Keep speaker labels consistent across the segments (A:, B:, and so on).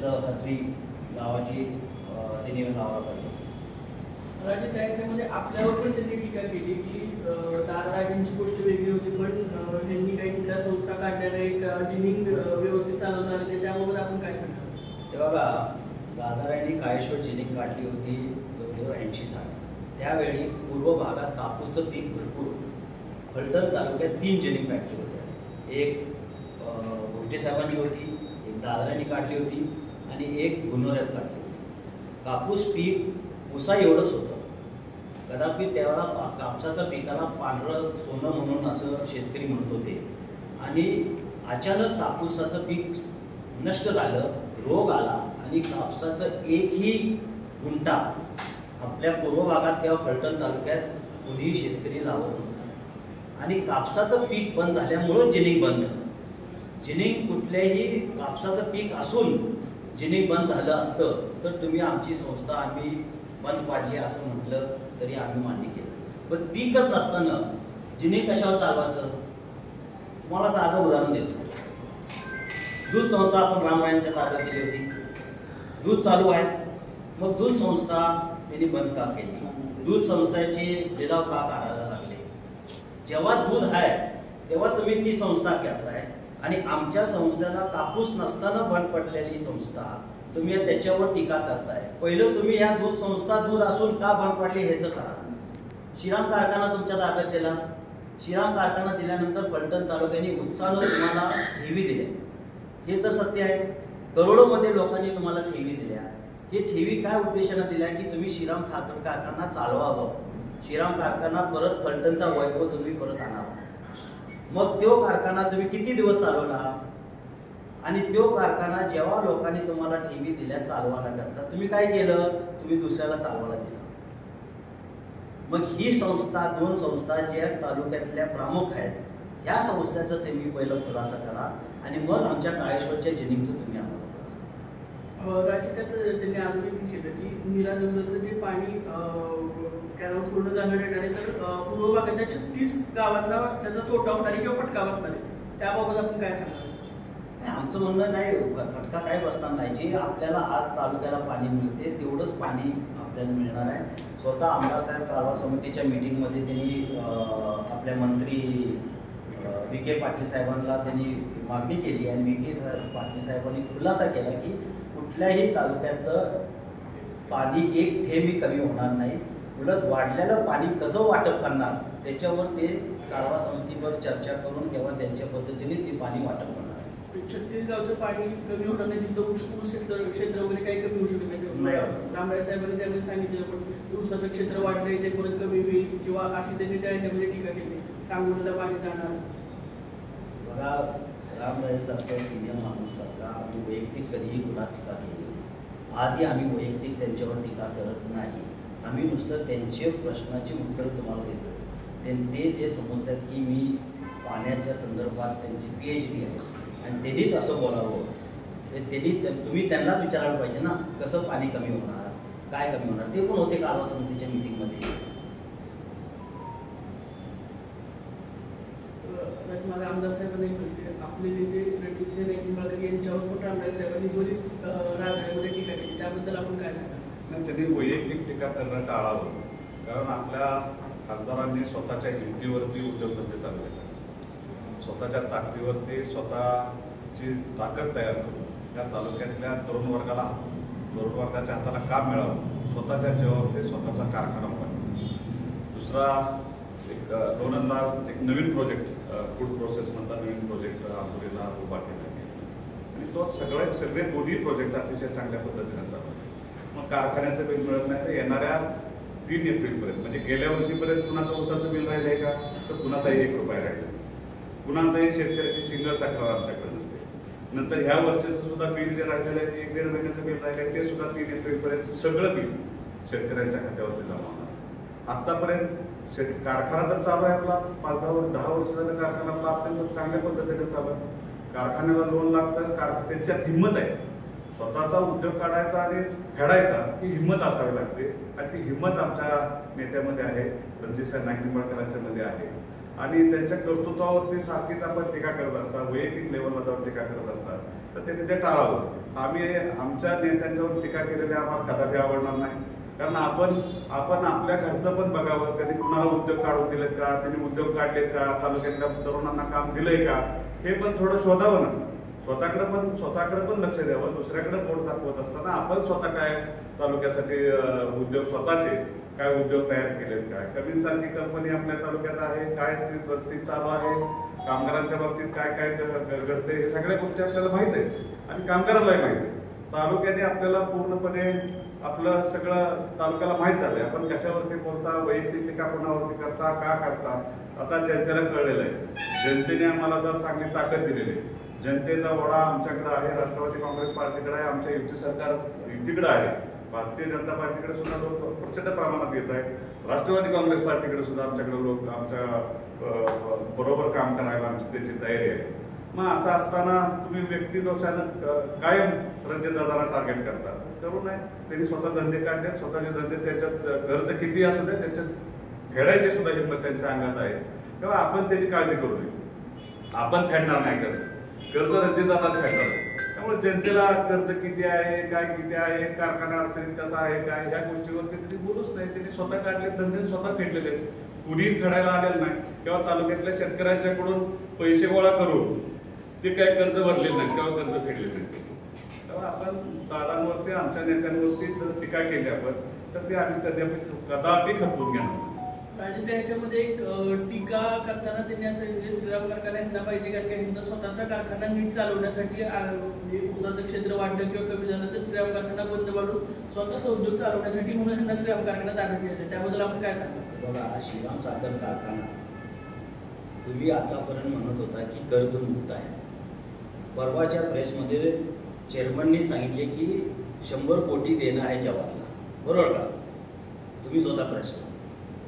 A: क्षेत्र हजरी गावाची त्यांनी लावायला पाहिजे.
B: राजे त्याच्यामध्ये आपल्यावर पण त्यांनी टीका केली की दादाराजेंची गोष्ट वेगळी होती, पण ह्यांनी काही कुठल्या संस्था काढल्या नाही, जिनिंग व्यवस्थित चालवता आली, त्याबाबत आपण काय सांगतो?
A: ते बघा, दादारायांनी काळेश्वर जिनिंग काढली होती जवळजवळ 80 साली. त्यावेळी पूर्व भागात कापूसचं पीक भरपूर होतं. फलटण तालुक्यात 3 जिनिंग फॅक्टरी होत्या. एक भोईटे साहेबांची होती, एक दादारायांनी काढली होती आणि एक गुन्होऱ्यात काढली होती. कापूस पीक उसा एवढंच होतं. कदापि त्यावेळेला कापसाच्या पिकाला पांढरं सोनं म्हणून असं शेतकरी म्हणत होते. आणि अचानक कापूसाचं पीक नष्ट झालं, रोग आला आणि कापसाचं एकही गुंठा आपल्या पूर्व भागात किंवा फलटण तालुक्यात कुणीही शेतकरी लावत नव्हता. आणि कापसाचं पीक बंद झाल्यामुळं जिनिंग बंद झालं. जिनिंग कुठल्याही कापसाचं पीक असून जिनिंग बंद झालं असतं तर तुम्ही आमची संस्था आम्ही बंद पाडली असं म्हटलं तरी आम्ही मान्य केलं. पण पीकच नसताना जिनिंग कशावर चालवायचं? तुम्हाला साधं उदाहरण देतो. दूध संस्था आपण रामरायांच्या ताब्यात दिली होती. दूध चालू आहे, मग दूध संस्था त्यांनी बंद का केली? दूध संस्थेचे लिलाव का काढायला लागले? जेव्हा दूध आहे तेव्हा तुम्ही ती संस्था करताय आणि आमच्या संस्थेला कापूस नसताना बंद पडलेली संस्था तुम्ही त्याच्यावर टीका करताय. पहिलं तुम्ही या दूध संस्था दूध असून का बंद पडली ह्याचं करा. श्रीराम कारखाना तुमच्या ताब्यात दिला. श्रीराम कारखाना दिल्यानंतर फलटण तालुक्याने उत्साहानं तुम्हाला ठेवी दिल्या. हे तर सत्य आहे. करोडोमध्ये लोकांनी तुम्हाला ठेवी दिल्या. हे ठेवी काय उद्देशानं दिल्या की तुम्ही श्रीराम कारखाना चालवावं, श्रीराम कारखाना परत फलटणचा वैभव तुम्ही परत आणावा. मग तो कारखाना तुम्ही किती दिवस चालवला? आणि तो कारखाना जेव्हा लोकांनी तुम्हाला ठेवी दिल्या चालवायला करता, तुम्ही काय केलं? तुम्ही दुसऱ्याला चालवायला दिलं. मग ही संस्था, 2 संस्था ज्या तालुक्यातल्या प्रमुख आहेत, ह्या संस्थांचा तुम्ही पहिलं खुलासा करा आणि मग आमच्या काळेश्वरच्या जिनिंगचं तुम्ही आम्हाला
B: राज्यात त्यांनी आंदोलन केलं की नीरा नदीचं जे पाणी कॅनॉल पूर्ण जाणार आहे तर पूर्व भागातल्या 36 गावांना त्याचा तोटा होणार आहे किंवा फटका बसणार आहे. त्याबाबत आपण काय सांगाल?
A: आमचं म्हणणं नाही, फटका काय बसणार नाही. जे आपल्याला आज तालुक्याला पाणी मिळते तेवढंच पाणी आपल्याला मिळणार आहे. स्वतः आमदार साहेब कारभार समितीच्या मीटिंगमध्ये त्यांनी आपल्या मंत्री विखे पाटील साहेबांना त्यांनी मागणी केली आणि विखे पाटील साहेबांनी खुलासा केला की कुठल्याही तालुक्यातलं पाणी एक थेंबही कमी होणार नाही. उलट वाढलेलं पाणी कसं वाटप करणार त्याच्यावर ते कारभार समितीवर चर्चा करून किंवा त्यांच्या पद्धतीने ते पाणी वाटप करणार.
B: 36 गावचं पाणी कमी होणार नाही, तिथलं ऊस क्षेत्र वगैरे काही कमी होऊ शकत नाही. रामराय साहेबांनी त्यामध्ये सांगितलं, पण ऊसाचं क्षेत्र वाढलंय ते परत कमी होईल किंवा अशी त्यांनी त्याच्यामध्ये टीका केली. सांगोल्याला पाणी जाणार.
A: बघा, रामराय सारखा सिनियर माणूस सारखा आम्ही वैयक्तिक कधीही कुणा टीका केली. आजही आम्ही वैयक्तिक त्यांच्यावर टीका करत नाही. आम्ही नुसतं त्यांचे प्रश्नाची उत्तर तुम्हाला देतो. ते जे समजतात की मी पाण्याच्या संदर्भात त्यांची PhD आहे आणि त्यांनीच असं बोलावं, तुम्ही त्यांनाच विचारायला पाहिजे ना, कसं पाणी कमी होणार, काय कमी होणार. ते पण होते कारभार समितीच्या मीटिंगमध्ये.
B: मला आमदार साहेबांनी म्हणजे आपले नेते रणजितसिंह निंबाळकर यांच्यावर पण रामराय साहेबांनी बरीच राजकारणामध्ये टीका केली. त्याबद्दल आपण काय सांगाल?
C: त्यांनी वैयक्तिक टीका करणं टाळावं. कारण आपल्या खासदारांनी स्वतःच्या हिमतीवरती उद्योगधंदे चालवले. स्वतःच्या ताकदीवरती स्वतःची ताकद तयार करून या तालुक्यातल्या तरुण वर्गाच्या हाताला काम मिळावं, स्वतःच्या जीवावरती स्वतःचा कारखाना उभा. दुसरा दोनंदा एक नवीन प्रोजेक्ट, फूड प्रोसेस म्हणता नवीन प्रोजेक्ट आंबोलीला उभा केला आणि तो सगळे दोन्ही प्रोजेक्ट अतिशय चांगल्या पद्धतीने चालवले. मग कारखान्याचं बिल मिळत नाही तर येणाऱ्या 3 एप्रिलपर्यंत म्हणजे गेल्या वर्षीपर्यंत कुणाचं ऊसाचं बिल राहिलं आहे का, तर कुणाचाही 1 रुपया राहिला. कुणाचाही शेतकऱ्याची सिंगल तक्रार आमच्याकडे नसते. नंतर ह्या वर्षाचं सुद्धा बिल जे राहिलेलं आहे, 1-1.5 महिन्याचं बिल राहिलं आहे, ते सुद्धा 3 एप्रिलपर्यंत सगळं बिल शेतकऱ्यांच्या खात्यावरती जमा होणार. आतापर्यंत कारखाना तर चालू आहे आपला, 5-10 वर्ष झालं कारखाना आपला अत्यंत चांगल्या पद्धतीने चालू आहे. कारखान्याला लोन लागतं, त्यांच्यात हिंमत आहे. स्वतःचा उद्योग काढायचा आणि फेडायचा ही हिंमत असावी लागते आणि ती हिंमत आमच्या नेत्यामध्ये आहे, रणजितसिंह निंबाळकरांच्या मध्ये आहे. आणि त्यांच्या कर्तृत्वावरती सारखीच आपण टीका करत असता, वैयक्तिक लेवलला जाऊन टीका करत असतात, तर त्यांनी ते टाळावं. आम्ही आमच्या नेत्यांच्यावर टीका केलेली आम्हाला कदापि आवडणार नाही. कारण आपण आपल्या घरचं पण बघावं. त्यांनी कुणाला उद्योग काढून दिलेत का, त्यांनी उद्योग काढलेत का, तालुक्यातल्या तरुणांना काम दिलंय का, हे पण थोडं शोधावं ना. स्वतःकडे पण लक्ष द्यावं. दुसऱ्याकडे बोट दाखवत असताना आपण स्वतः काय तालुक्यासाठी उद्योग स्वतःचे काय उद्योग तयार केलेत काय. कमी सारखी कंपनी आपल्या तालुक्यात आहे, काय ती चालू आहे, कामगारांच्या बाबतीत काय काय घडते, हे सगळ्या गोष्टी आपल्याला माहित आहे आणि कामगारांनाही माहित आहे. तालुक्याने आपल्याला पूर्णपणे आपलं सगळं तालुक्याला माहीत झालंय. आपण कशावरती बोलता, वैयक्तिक टीका कोणावरती करता, का करता, आता जनतेला कळलेलं आहे. जनतेने आम्हाला आता चांगली ताकद दिलेली आहे. जनतेचा ओढा आमच्याकडे आहे, राष्ट्रवादी काँग्रेस पार्टीकडे आहे, आमच्या युती सरकार युतीकडे आहे, भारतीय जनता पार्टीकडे सुद्धा लोक प्रचंड प्रमाणात येत आहेत. राष्ट्रवादी काँग्रेस पार्टीकडे सुद्धा आमच्याकडे लोक आमच्या बरोबर काम करायला आमची त्याची तयारी आहे. मग असं असताना तुम्ही व्यक्तिदोषानं कायम रणजितदादाला टार्गेट करता. करू नाही. त्यांनी स्वतः धंदे काढले, स्वतःचे धंदे, त्याच्यात खर्च किती असू दे त्याच्यात फेडायची सुद्धा हिंमत त्यांच्या अंगात आहे. तेव्हा आपण त्याची काळजी करू नये. आपण फेडणार नाही कर्ज रणजितदादाच फेडणार. त्यामुळे जनतेला कर्ज किती आहे, काय किती आहे, कारखाना अडचणीत कसा आहे, काय, ह्या गोष्टीवरती त्यांनी बोलूच नाही. त्यांनी स्वतः काढले धंदे, स्वतः फेडलेले आहेत. कुणी फेडायला आलेलं नाही किंवा तालुक्यातल्या शेतकऱ्यांच्याकडून पैसे गोळा करून ते काय कर्ज भरले नाही किंवा कर्ज फेडले नाही. तेव्हा आपण दादांवरती, आमच्या नेत्यांवरती टीका केली आपण, तर ते आम्ही कदापि खपवून घेणार.
B: आणि त्याच्यामध्ये एक टीका करताना त्यांनी असं म्हणजे श्रीराम कारखाना ह्यांना पाहिजे कारण की ह्यांचा स्वतःचा कारखाना नीट चालवण्यासाठी म्हणजे ऊसाचं क्षेत्र वाढलं किंवा कमी झालं तर श्रीराम कारखाना बंद पाडून स्वतःचा उद्योग चालवण्यासाठी म्हणून ह्यांना श्रीराम कारखाना ताब्यात घ्यायचा. त्याबद्दल आपण काय सांगतो?
A: बघा, श्रीराम साखर कारखाना तुम्ही आतापर्यंत म्हणत होता की कर्जमुक्त आहे. परवाच्या प्रेसमध्ये चेअरमननी सांगितले की 100 कोटी देणं आहे जवाहरला, बरोबर का? तुम्ही स्वतः प्रेसला.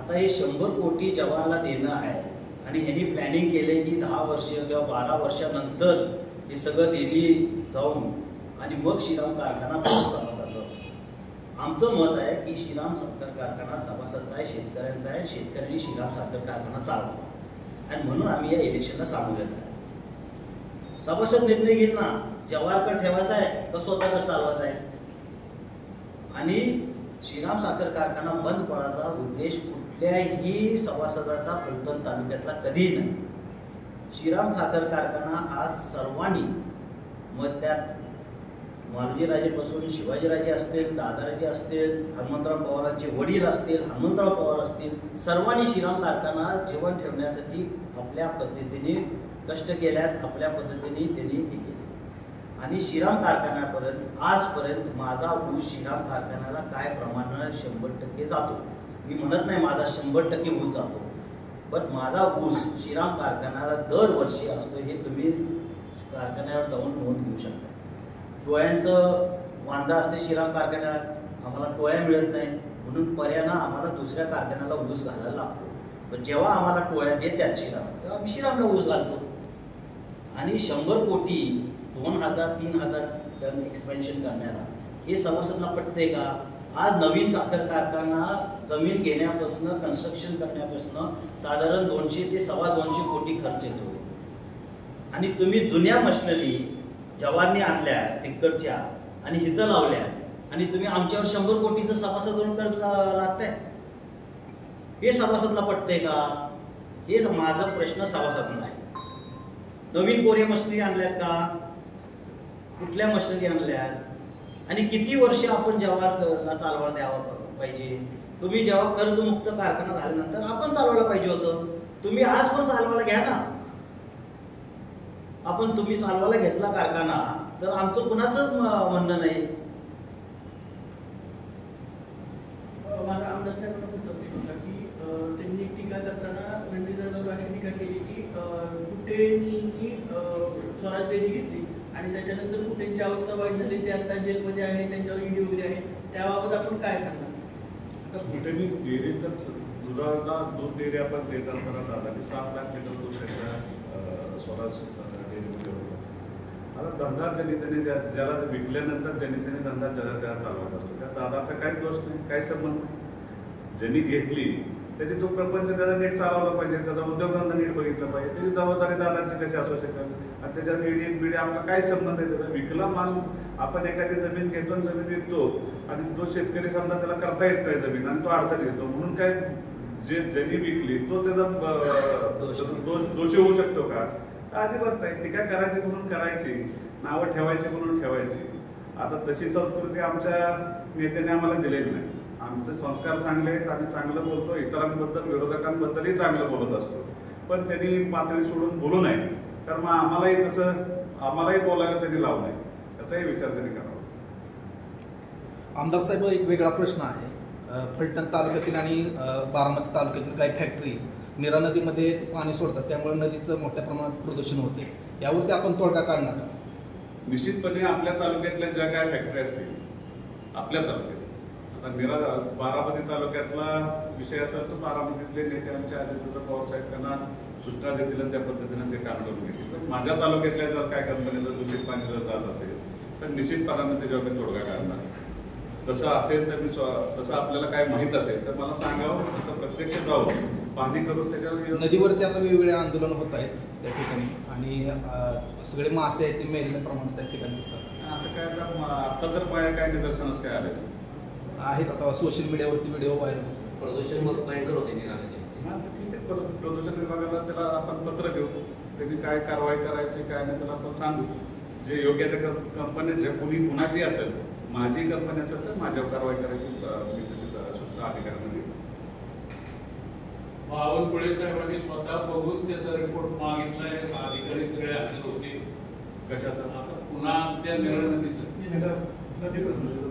A: आता हे 100 कोटी जवाहरला देणं आहे आणि ह्यांनी प्लॅनिंग केले की 10 वर्ष किंवा 12 वर्षानंतर हे सगळं दिल्ली जाऊन आणि मग श्रीराम कारखाना सभासदाचा. आमचं मत आहे की श्रीराम साखर कारखाना सभासदाचा आहे, शेतकऱ्यांचा आहे. शेतकऱ्यांनी श्रीराम साखर कारखाना चालवा आणि म्हणून आम्ही या इलेक्शनला सामोरे जाऊ. सभासद निर्णय घेईल ना, जवाहरकडे ठेवायचा आहे का स्वतःकडे चालवायचा आहे. आणि श्रीराम साखर कारखाना बंद पडायचा उद्देश कुठल्याही सभासदाचा फलटण तालुक्यातला कधीही नाही. श्रीराम साखर कारखाना हा सर्वांनी, मग त्यात मालोजीराजेपासून शिवाजीराजे असतील, दादाराजे असतील, हनुमंतराव पवारांचे वडील असतील, हनुमंतराव पवार असतील, सर्वांनी श्रीराम कारखाना जीवन ठेवण्यासाठी आपल्या पद्धतीने कष्ट केल्यात, आपल्या पद्धतीने त्यांनी हे केले. आणि श्रीराम कारखान्यापर्यंत आजपर्यंत माझा ऊस श्रीराम कारखान्याला काय प्रमाणात 100% जातो. मी म्हणत नाही माझा 100% ऊस जातो, पण माझा ऊस श्रीराम कारखान्याला दरवर्षी असतो. हे तुम्ही कारखान्यावर जाऊन नोंद घेऊ शकता. टोळ्यांचं वांदा असते श्रीराम कारखान्याला, आम्हाला टोळ्या मिळत नाही म्हणून पर्यायानं आम्हाला दुसऱ्या कारखान्याला ऊस घालायला लागतो. पण जेव्हा आम्हाला टोळ्या देतात श्रीराम, तेव्हा आम्ही श्रीरामला ऊस घालतो. आणि 100 कोटी 2000-3000 टन एक्सपेन्शन करण्याला हे सभासदला पटते का? आज नवीन साखर कारखाना जमीन घेण्यापासून, कन्स्ट्रक्शन करण्यापासून साधारण 200 ते 250 कोटी खर्च येतो. आणि तुम्ही जुन्या मशिनरी जवानने आणल्या तिकडच्या आणि हिथं लावल्या आणि तुम्ही आमच्यावर 100 कोटीचं सभासद कर्ज लागताय. हे सभासदला पटतंय का? हे माझा प्रश्न सभासदला आहे. नवीन कोरिया मशिनरी आणल्यात का? कुठल्या मशिनरी आणल्यात? आणि किती वर्ष आपण जवाहरला चालवायला द्यावा पाहिजे? तुम्ही जेव्हा कर्जमुक्त कारखाना झाल्यानंतर आपण चालवायला पाहिजे होतं. तुम्ही आज पण चालवायला घ्या ना. आपण तुम्ही चालवायला घेतला कारखाना तर आमचं कुणाचंच म्हणणं नाही.
B: माझा आमदार साहेबांना पुढचा प्रश्न होता की त्यांनी टीका करताना रणजितदादावर अशी टीका केली की कुठेनी स्वराज डेअरी घेतली आणि त्याच्यानंतर कुठेची अवस्था वाईट झाली, ते आता जेलमध्ये आहे, त्यांच्यावर ईडी वगैरे आहे. त्याबाबत आपण काय सांगणार?
C: आता कुठेनी डेअरी तर दुधाला दूध डेअरी आपण देत असताना दादाने 7 लाख लिटर दूध त्याच्या स्वराज डेअरीमध्ये होतं. आता धंदा जनतेने ज्याला विकल्यानंतर जनतेने धंदा ज्याला त्याला चालवायचा असतो. त्या दादाचा काही दोष नाही, काही संबंध नाही. ज्यांनी घेतली त्यांनी तो प्रपंच त्याचा नीट चालवला पाहिजे, त्याचा उद्योगधंदा नीट बघितला पाहिजे, त्याची जबाबदारी दारांची कशी असू शकेल. आणि त्याच्या ईडी आपला काय संबंध आहे त्याचा? विकला माल, आपण एखादी जमीन घेतो आणि जमीन विकतो आणि तो शेतकरी समजा त्याला करता येत नाही जमीन आणि तो अडचण घेतो म्हणून काय जे ज्यांनी विकली तो त्याचा दोषी होऊ शकतो का? अजिबात नाही. टीका करायची म्हणून करायची, नावं ठेवायची म्हणून ठेवायची. आता तशी संस्कृती आमच्या नेत्याने आम्हाला दिलेली नाही. आमचे संस्कार चांगले आहेत, आम्ही चांगलं बोलतो, इतरांबद्दल विरोधकांबद्दलही चांगलं बोलत असतो, पण त्यांनी पातळी सोडून बोलू नये. कारण मग आम्हालाही बोलायला त्यांनी लावू नये, त्याचाही विचार त्यांनी करावा.
D: आमदार साहेब, एक वेगळा प्रश्न आहे. फलटण तालुक्यातील आणि बारामती तालुक्यातील काही फॅक्टरी नीरा नदीमध्ये पाणी सोडतात, त्यामुळे नदीचं मोठ्या प्रमाणात प्रदूषण होते. यावरती आपण तोडगा काढणार?
C: निश्चितपणे आपल्या तालुक्यातल्या ज्या काय फॅक्टरी असतील आपल्या तालुक्यात, आता बारामती तालुक्यातला विषय असेल तर बारामतीतले नेते आमचे अजितदादा पवार साहेब त्यांना सूचना देतील आणि त्या पद्धतीने ते काम करून घेतील. पण माझ्या तालुक्यातल्या जर काय कंपनीचं दूषित पाणी जर जात असेल तर निश्चितपणाने त्याच्यावर मी तोडगा काढणार. तसं असेल तर तसं आपल्याला काय माहीत असेल तर मला सांगावं, तर प्रत्यक्ष जाऊन पाहणी करून त्याच्यावर.
D: नदीवरती आता वेगवेगळे आंदोलन होत आहेत त्या ठिकाणी आणि सगळे मासे आहेत ते मेलेल्या प्रमाणात त्या ठिकाणी दिसतात.
C: असं काय आता तर काय निदर्शनास काय आले
D: आहेत? आता सोशल मीडियावरती व्हिडिओ व्हायरल होते.
E: प्रदूषण मग भयंकर होते निघाले.
C: हां, ठीक आहे. प्रदूषण विभागाला त्याला आपण पत्र देऊ, त्यांनी काय कारवाई करायची काय नाही त्याला आपण सांगू. जे योग्य त्या कंपन्या जे कुणाची असेल, माझी कंपनी असेल तर माझ्यावर कारवाई करायची मी तशी सूचना अधिकाऱ्यांना देईल.
F: बावनकुळे साहेबांनी स्वतः बघून त्याचा रिपोर्ट मागितलाय, अधिकारी सगळे हजर होते.
C: कशाचा?
F: आता पुन्हा त्या निवडणुकीचं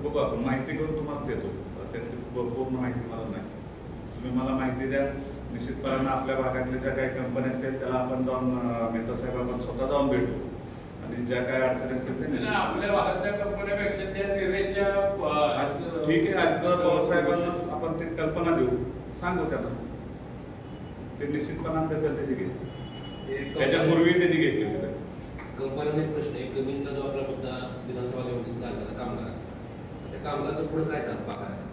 C: बघू, आपण माहिती करून तुम्हाला देतो. त्यातली पूर्ण माहिती मला नाही. तुम्ही मला माहिती द्या. निश्चितपणाने आपल्या भागातल्या ज्या काही कंपन्या असतील त्याला आपण जाऊन मेहता साहेब आपण स्वतः जाऊन भेटू आणि ज्या काही अडचणी असतील ते
F: आपल्या भागातल्या कंपन्यापेक्षा त्या निर्णयाच्या
C: ठीक आहे. अजितदादा पवार साहेबांना आपण ती कल्पना देऊ, सांगू त्यांना. ते निश्चितपणाने दखल त्याची घेतली, त्याच्यापूर्वी त्यांनी घेतली होती.
E: कंपनीने प्रश्न आहे, कमीचा जो आपला मुद्दा विधानसभा निवडणुकीत गाजला कामगारांचा, त्या कामगाराचं पुढे काय झालं पगाराचं?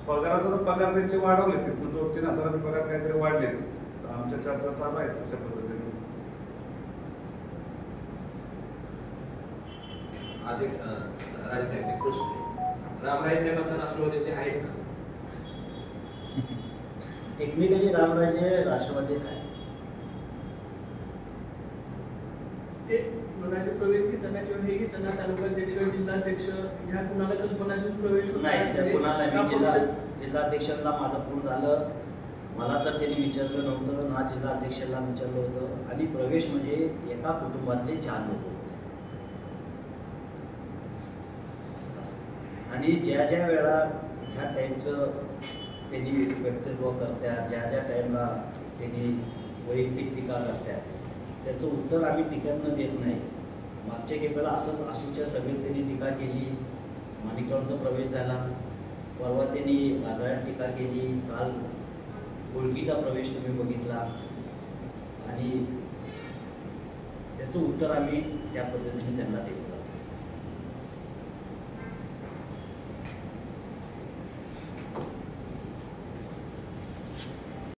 C: पगाराचा तर पगार त्यांचे वाढवले, तिथून 2-3 हजारांचे पगार काहीतरी वाढले. आमच्या चर्चा चालू आहेत तशा पद्धतीने.
E: आधीच रायसाहेब एक प्रश्न आहे, रामराय साहेब आता राष्ट्रवादीतले आहेत का?
A: टेक्निकली रामराजे राष्ट्रवादीत आहे.
B: ते राज्य प्रवेश घेताना किंवा हे घेताना तालुकाध्यक्ष, जिल्हाध्यक्ष ह्या कुणाला कल्पना देऊन प्रवेश होत
A: नाही, त्या कुणाला जिल्हाध्यक्षांना माझा फोन झालं, मला तर त्यांनी विचारलं नव्हतं ना, जिल्हाध्यक्षांना विचारलं होतं. आणि प्रवेश म्हणजे एका कुटुंबातले 4 लोक होते. आणि ज्या ज्या वेळा ह्या टाईपचं त्यांनी व्यक्तित्व करतात, ज्या ज्या टाईमला त्यांनी वैयक्तिक टीका करतात, त्याचं उत्तर आम्ही टीकांना देत नाही. मागच्या वेळेला असंच आसूच्या सभेत त्यांनी टीका केली, माणिकरावांचा प्रवेश झाला, परवा त्यांनी गाजाळ्यात टीका केली, काल ओळखीचा प्रवेश तुम्ही बघितला. आणि त्याचं उत्तर आम्ही त्या पद्धतीने त्यांना देतो.